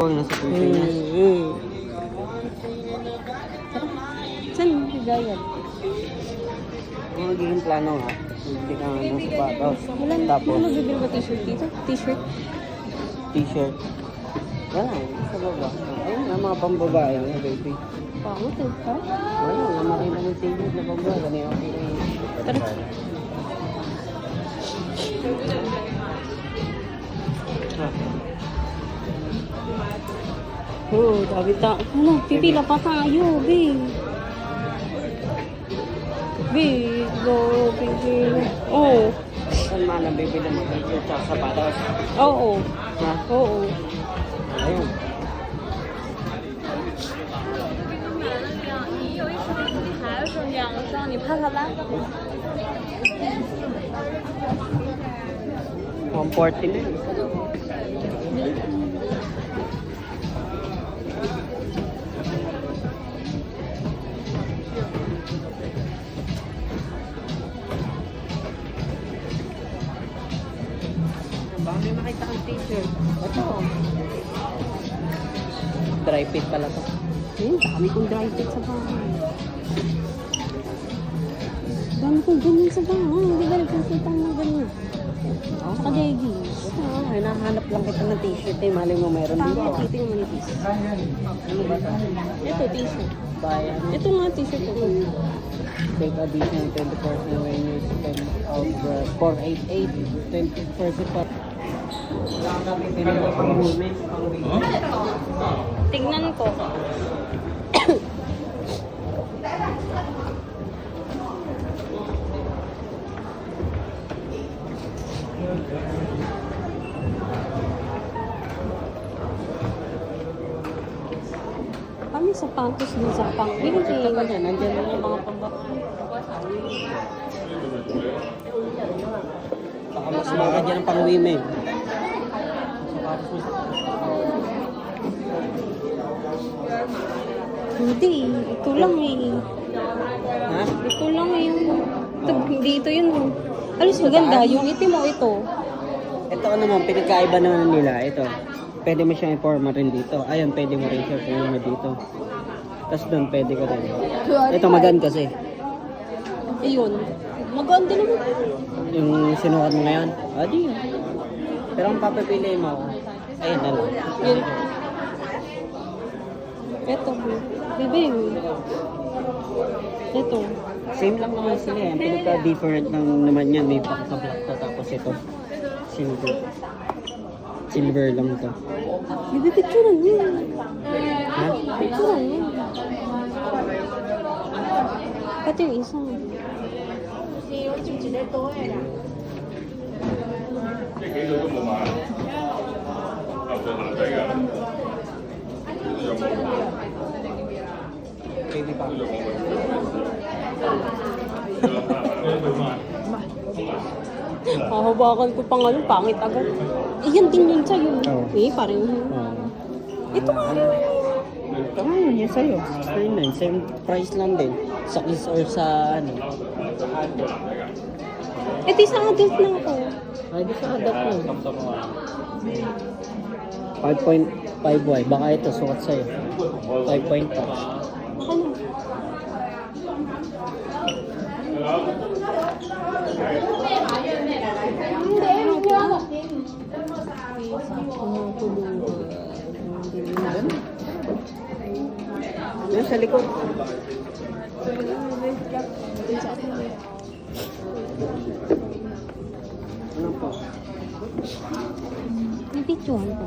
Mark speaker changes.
Speaker 1: Nasa Pilipinas.
Speaker 2: Saan higayat?
Speaker 1: Ang magiging plano ha, hindi ka ng sapatos.
Speaker 2: Tapos, ano bibili ba t-shirt dito? T-shirt?
Speaker 1: T-shirt. Wala, sa baba. Ayun na, mga pambabae na, baby.
Speaker 2: Pangot eh, ha?
Speaker 1: Wala, namakita ng t-shirt na pambabae. Ganyan ako
Speaker 2: Tara. Oh, sabi ta. Ano, pipila pa tayo, babe. Babe, go, pipila. Oh,
Speaker 1: Saan man ang bibili mo t-shirt tsaka sapatos?
Speaker 2: oo.
Speaker 1: Ha?
Speaker 2: Oo.
Speaker 1: Ayun.
Speaker 2: 你有一次跟你孩子两双，你怕他拉倒。
Speaker 1: 140 na yun. Baka may makita kang t-shirt. Ito. Dry fit pala to.
Speaker 2: Dami kong dry fit sa bahay. Dami kong ganyan sa bahay. Hindi ba nagkakita ng ganyan? Saka leggings.
Speaker 1: Ay, nahanap lang kita ng t-shirt eh. Mali mo meron dito.
Speaker 2: Tama, kita yung manipis.
Speaker 1: Ano ba ito?
Speaker 2: Ito, t-shirt.
Speaker 1: Bayan.
Speaker 2: Ito nga, t-shirt ko.
Speaker 1: Take additional 20% when you spend of the 488, 20% pa.
Speaker 2: Tignan ko. Kami sapatos din sa pang-iling.
Speaker 1: Nandiyan na yung mga pambabae. Baka mas mga dyan ang pang-women.
Speaker 2: Hindi, ito lang eh.
Speaker 1: Ha?
Speaker 2: Ito lang eh. Ito, hindi ito yun. Alis maganda, yung itim mo ito.
Speaker 1: Ito ano mo, pinagkaiba naman nila. Ito. Pwede mo siyang i-forma rin dito. Ayun, pwede mo rin siya i-forma dito. Tapos doon, pwede ko rin. Ito maganda kasi.
Speaker 2: Ayun. Maganda naman.
Speaker 1: Yung sinukat mo ngayon. Di yun. Pero ang papapili mo, ayun na lang.
Speaker 2: Yun. Ito. Bebe. Ito.
Speaker 1: Same lang naman sila eh. Ang pinagka-different lang naman yan. May pakasabak to. Tapos ito, silver. Silver lang to.
Speaker 2: Bebe, picturean mo.
Speaker 1: Ha?
Speaker 2: Picturean mo. Ito yung isa.
Speaker 1: Baby pa.
Speaker 2: Hahawakan ko pang ano, pangit agad. Iyan din yun sa'yo.
Speaker 1: Oo.
Speaker 2: Eh, parang yun. Ito nga rin.
Speaker 1: Tama yun, yun sa'yo. 69. Same price lang din. Sa kiss or sa ano.
Speaker 2: Ito isa adult na ako.
Speaker 1: Ay, di sa adult mo. 5.5Y. Baka ito, sukat sa'yo. 5.5.
Speaker 2: Ako na.
Speaker 1: Yan sa likod. Ano po?
Speaker 2: May picturean ko.